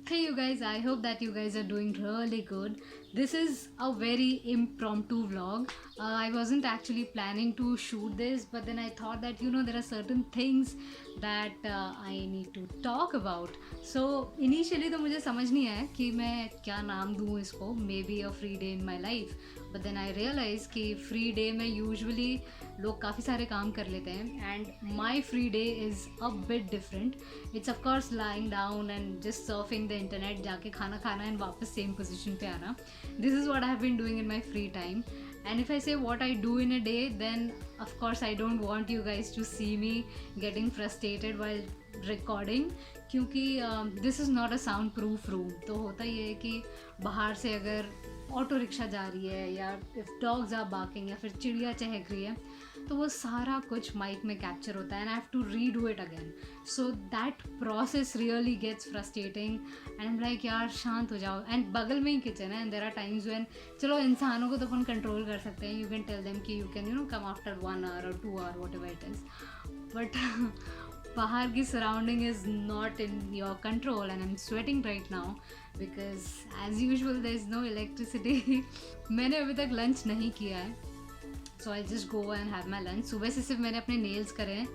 Hey you guys, I hope that you guys are doing really good. This is a very impromptu vlog. I wasn't actually planning to shoot this, but then I thought that there are certain things that I need to talk about. So initially तो मुझे समझ नहीं आया कि मैं क्या नाम दूँ इसको. Maybe a free day in my life. But then I realized कि free day में usually लोग काफ़ी सारे काम कर लेते हैं and my free day is a bit different. It's of course lying down and just surfing the internet, जाके खाना खाना and वापस same position पे आना. This is what I have been doing in my free time. And if I say what I do in a day, then of course I don't want you guys to see me getting frustrated while recording, क्योंकि this is not a sound proof room. तो होता ये है कि बाहर से अगर auto rickshaw जा रही है या इफ़ डॉग्स आर बार्किंग या फिर चिड़िया चहक रही है तो वो सारा कुछ माइक में कैप्चर होता है and I have to redo it again. So that process really gets frustrating and I am like यार शांत हो जाओ. एंड बगल में ही किचन है and there are times when चलो इंसानों को तो अपन कंट्रोल कर सकते हैं. यू कैन टेल देम कि you can come after 1 hour और 2 hour whatever it is, but बाहर की surrounding is not in your control and I am sweating right now because as usual there is no electricity. मैंने अभी तक lunch नहीं किया है, so I just go and have my lunch. सुबह से सिर्फ मैंने अपने नेल्स करे हैं,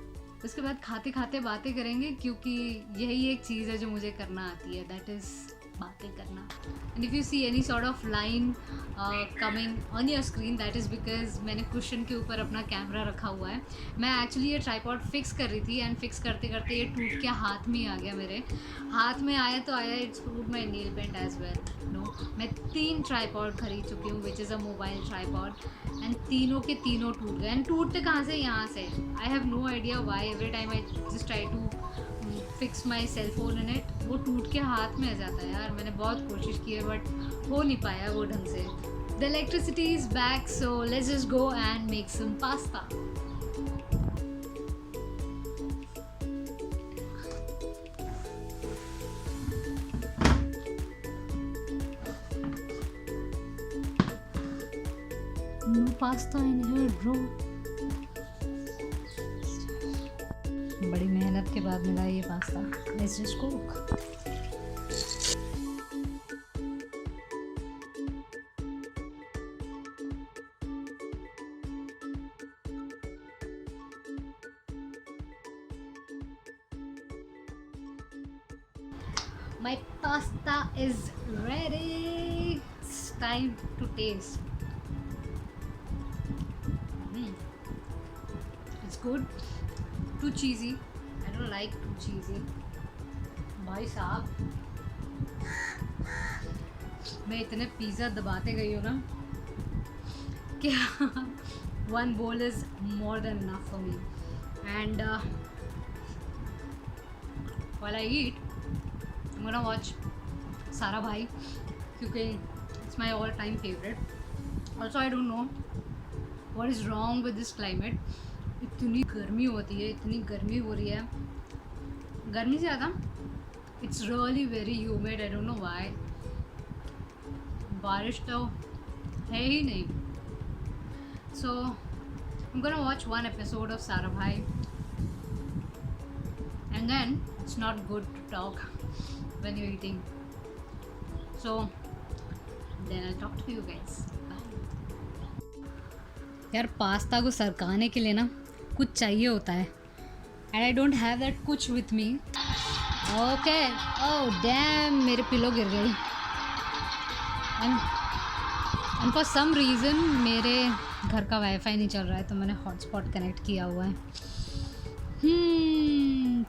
उसके बाद खाते खाते बातें करेंगे क्योंकि यही एक चीज़ है जो मुझे करना आती है, दैट इज़ बातें करना. And if you see any sort of line coming on your screen that is because मैंने कुशन के ऊपर अपना कैमरा रखा हुआ है. मैं एक्चुअली ये ट्राईपॉड फिक्स कर रही थी एंड फिक्स करते करते ये टूट के हाथ में आ गया. मेरे हाथ में आया तो आया, it's fruit my nail paint as well. No, मैं 3 ट्राईपॉड खरीद चुकी हूँ which is a mobile tripod and तीनों के तीनों टूट गए. एंड टूटते कहाँ से? यहाँ से. I have no idea why. Every time I just try to fix my cell phone in it, वो टूट के हाथ में आ जाता है यार. मैंने बहुत कोशिश की है बट हो नहीं पाया वो ढंग से. The electricity is back, so let's just go and make some pasta. No pasta in here, bro. बड़ी मेहनत के बाद मिला ये pasta. Let's just cook. My pasta is ready. It's time to taste. It's good. Too cheesy. I don't like too cheesy. भाई साहब, मैं इतने पिज़्ज़ा दबाते गई हूँ ना कि one bowl is more than enough for me. And while I eat, I'm gonna watch सारा भाई क्योंकि it's my all-time favorite. Also, I don't know what is wrong with this climate. इतनी गर्मी होती है, इतनी गर्मी हो रही है. गर्मी से ज़्यादा it's really very humid. I don't know why. बारिश तो है ही नहीं. So I am gonna watch 1 episode of Sarabhai and then it's not good to talk when you eating. So then I talk to you guys. यार pasta को सरकाने के लिए ना कुछ चाहिए होता है and I don't have that कुछ with me. Okay, oh damn, मेरे पिलो गिर गई. एंड फॉर सम रीज़न मेरे घर का वाईफाई नहीं चल रहा है तो मैंने हॉटस्पॉट कनेक्ट किया हुआ है.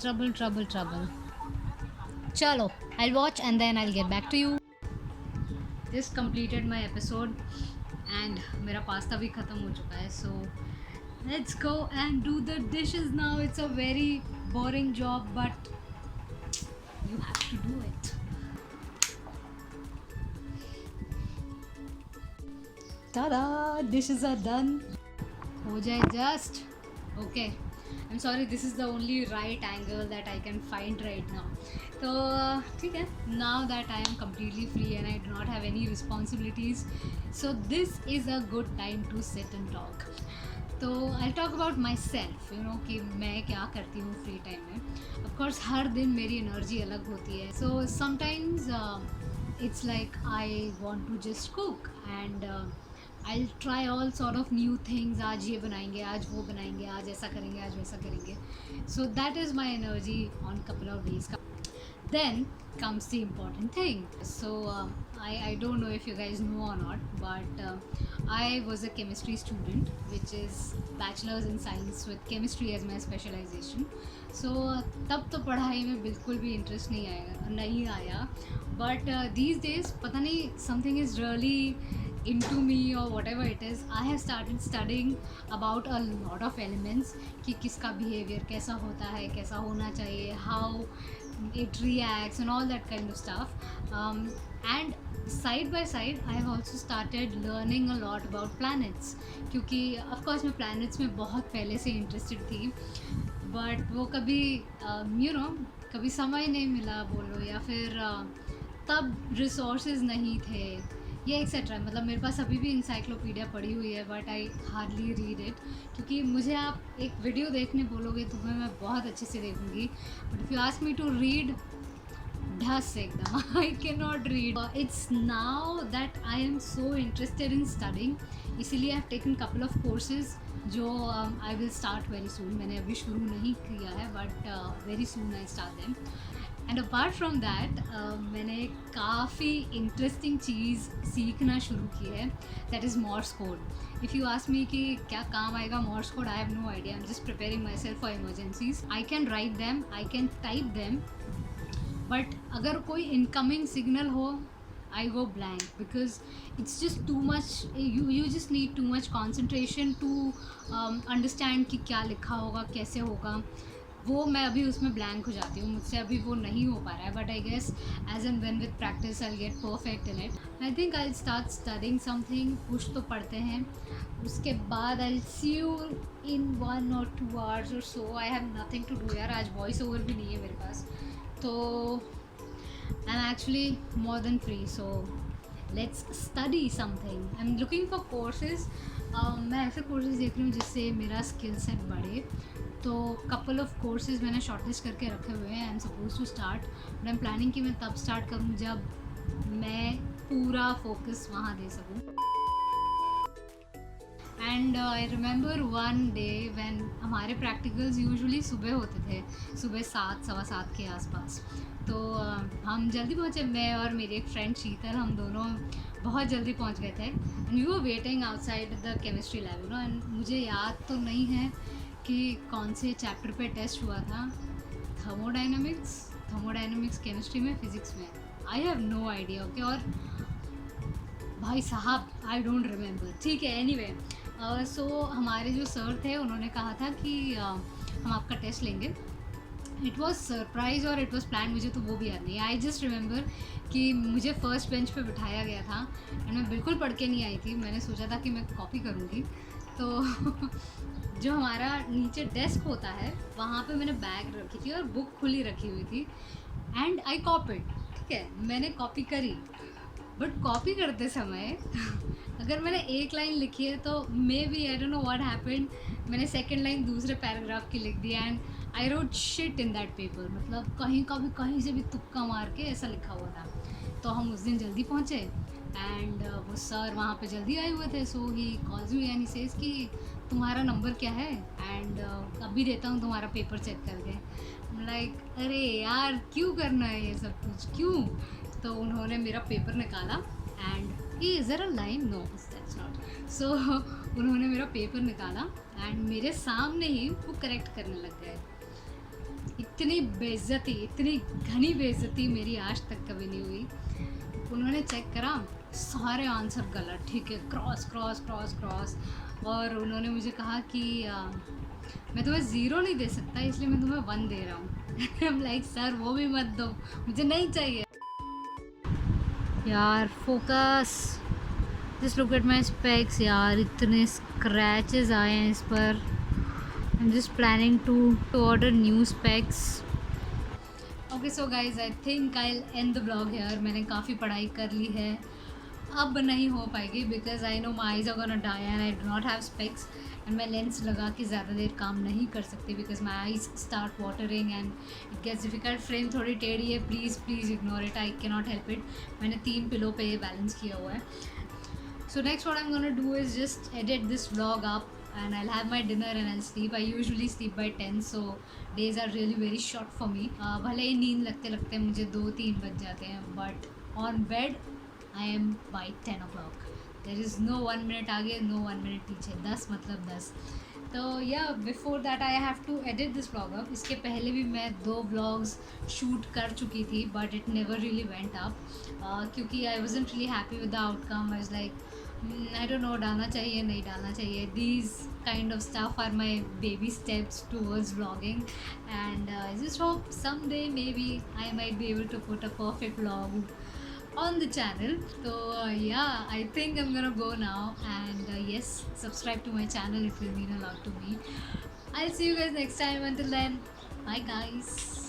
Trouble trouble trouble. चलो, I will watch and then I will get back to you. Just completed my episode and मेरा पास्ता भी ख़त्म हो चुका है. सो let's go and do the dishes now. It's a very boring job but you have to do it. Ta-da! Dishes are done. हो जाए just. Okay, I'm sorry, this is the only right angle that I can find right now. तो ठीक है, now that I am completely free and I do not have any responsibilities, so this is a good time to sit and talk. तो I talk about myself, you know, कि मैं क्या करती हूँ free time में. Of course हर दिन मेरी एनर्जी अलग होती है. So sometimes it's like I want to just cook and I try all sort of new things. आज ये बनाएंगे, आज वो बनाएंगे, आज ऐसा करेंगे, आज वैसा करेंगे. So that is my energy on couple of days. Then comes the important thing. So I don't know if you guys know or not, but I was a chemistry student, which is bachelor's in science with chemistry as my specialization. So तब तो पढ़ाई में बिल्कुल भी interest नहीं आया. But these days पता नहीं, something is really into me or whatever it is. I have started studying about a lot of elements, कि किसका behavior कैसा होता है, कैसा होना चाहिए, how it reacts and all that kind of stuff. And side by side I have also started learning a lot about planets, क्योंकि of course मैं planets में बहुत पहले से interested थी, but वो कभी you know, कभी समय नहीं मिला बोलो, या फिर तब resources नहीं थे, ये एक्सेट्रा. मतलब मेरे पास अभी भी इंसाइक्लोपीडिया पड़ी हुई है, but I hardly read it, क्योंकि मुझे आप एक वीडियो देखने बोलोगे तो मैं बहुत अच्छे से देखूँगी, but if you ask me to read, ढस एकदम I can not read. It's now that I am so interested in studying, इसीलिए I have taken couple of courses जो I will start very soon. मैंने अभी शुरू नहीं किया है, but very soon I start them. And apart from that मैंने काफ़ी इंटरेस्टिंग चीज़ सीखना शुरू की है, that is Morse code. If you ask मी कि क्या काम आएगा Morse code, I have no idea. I am just preparing myself for emergencies. I can write them, I can type them, but अगर कोई इनकमिंग सिग्नल हो, I go blank, because it's just too much. You just need too much concentration to understand कि क्या लिखा होगा, कैसे होगा. वो मैं अभी उसमें ब्लैंक हो जाती हूँ, मुझसे अभी वो नहीं हो पा रहा है. But I guess as and when with practice I get perfect in it. I think I start studying something. कुछ तो पढ़ते हैं, उसके बाद I see you in 1 or 2 hours or so. I have nothing to do यार. आज voice over भी नहीं है मेरे पास, तो I'm actually more than free, so let's study something. I'm looking for courses. मैं ऐसे कोर्सेज देख रही हूँ जिससे मेरा स्किल सेट बढ़े. तो कपल ऑफ कोर्सेज मैंने शॉर्टलिस्ट करके रखे हुए हैं. I am suppose to start, but I am planning कि मैं तब स्टार्ट करूँ जब मैं पूरा फोकस वहाँ दे सकूँ. And I remember one day when हमारे प्रैक्टिकल्स यूजुअली सुबह होते थे, सुबह 7, सवा 7 के आसपास. तो हम जल्दी पहुँचे, मैं और मेरी एक फ्रेंड शीतल, हम दोनों बहुत जल्दी पहुँच गए थे. And we were waiting outside the chemistry lab, you know. And मुझे याद तो नहीं है कि कौन से चैप्टर पे टेस्ट हुआ था. थर्मोडाइनमिक्स केमिस्ट्री में, फिज़िक्स में, I have no idea. Okay, और भाई साहब आई डोंट रिमेंबर. ठीक है, एनीवे. सो हमारे जो सर थे उन्होंने कहा था कि हम आपका टेस्ट लेंगे. इट वॉज सरप्राइज और इट वॉज प्लान, मुझे तो वो भी याद नहीं. आई जस्ट रिमेंबर कि मुझे फर्स्ट बेंच पे बिठाया गया था एंड मैं बिल्कुल पढ़ के नहीं आई थी. मैंने सोचा था कि मैं कॉपी करूँगी. तो जो हमारा नीचे डेस्क होता है वहाँ पे मैंने बैग रखी थी और बुक खुली रखी हुई थी. And I copied. ठीक है, मैंने कॉपी करी, बट कॉपी करते समय अगर मैंने एक लाइन लिखी है तो maybe I don't know what happened, मैंने सेकंड लाइन दूसरे पैराग्राफ की लिख दी and I wrote shit in that paper. मतलब कहीं का भी कहीं से भी तुक्का मार के ऐसा लिखा हुआ था. तो हम उस दिन जल्दी पहुँचे एंड वो सर वहाँ पे जल्दी आए हुए थे. So he calls me and he says कि तुम्हारा नंबर क्या है एंड अभी देता हूँ तुम्हारा पेपर चेक करके. लाइक अरे यार क्यों करना है ये सब कुछ, क्यों. तो उन्होंने मेरा पेपर निकाला and is there a line, no that's not. सो उन्होंने मेरा पेपर निकाला एंड मेरे सामने ही वो करेक्ट करने लग गए. इतनी बेइज्जती, इतनी घनी बेइज्जती मेरी आज तक कभी नहीं हुई. उन्होंने चेक करा, सारे आंसर गलत. ठीक है, क्रॉस क्रॉस क्रॉस क्रॉस. और उन्होंने मुझे कहा कि मैं तुम्हें 0 नहीं दे सकता, इसलिए मैं तुम्हें 1 दे रहा हूँ. आई एम लाइक सर वो भी मत दो, मुझे नहीं चाहिए. यार focus, just look at my specs यार, इतने स्क्रैचेस आए हैं इस पर. I am just planning to order new specs. Okay so guys, I think I end the blog here. मैंने काफ़ी पढ़ाई कर ली है अब नहीं हो पाएगी because I know my eyes are gonna die and I do not have specs and मैं लेंस लगा के ज़्यादा देर काम नहीं कर सकती because my eyes start watering and it gets difficult. Frame थोड़ी टेढ़ी है, please please ignore it, I can not help it. मैंने 3 पिलो पे ये बैलेंस किया हुआ है. So next what I'm gonna do is just edit this vlog up and I'll have my dinner and I'll sleep. I usually sleep by 10, so days are really very short for me. भले ही नींद लगते लगते मुझे 2-3 बज जाते हैं, but on bed I am by 10 o'clock. There is no 1 minute आगे, no 1 minute पीछे. 10 मतलब 10. तो या before that I have to edit this vlog up. इसके पहले भी मैं 2 व्लॉग्स शूट कर चुकी थी but it never really went up क्योंकि I wasn't really happy with the outcome. I was like I don't know डालना चाहिए नहीं डालना चाहिए. These kind of stuff are my baby steps towards vlogging and I just hope some day maybe I might be able to put a perfect vlog on the channel. So yeah, I think I'm gonna go now and yes, subscribe to my channel, it will mean a lot to me. I'll see you guys next time. Until then, bye guys.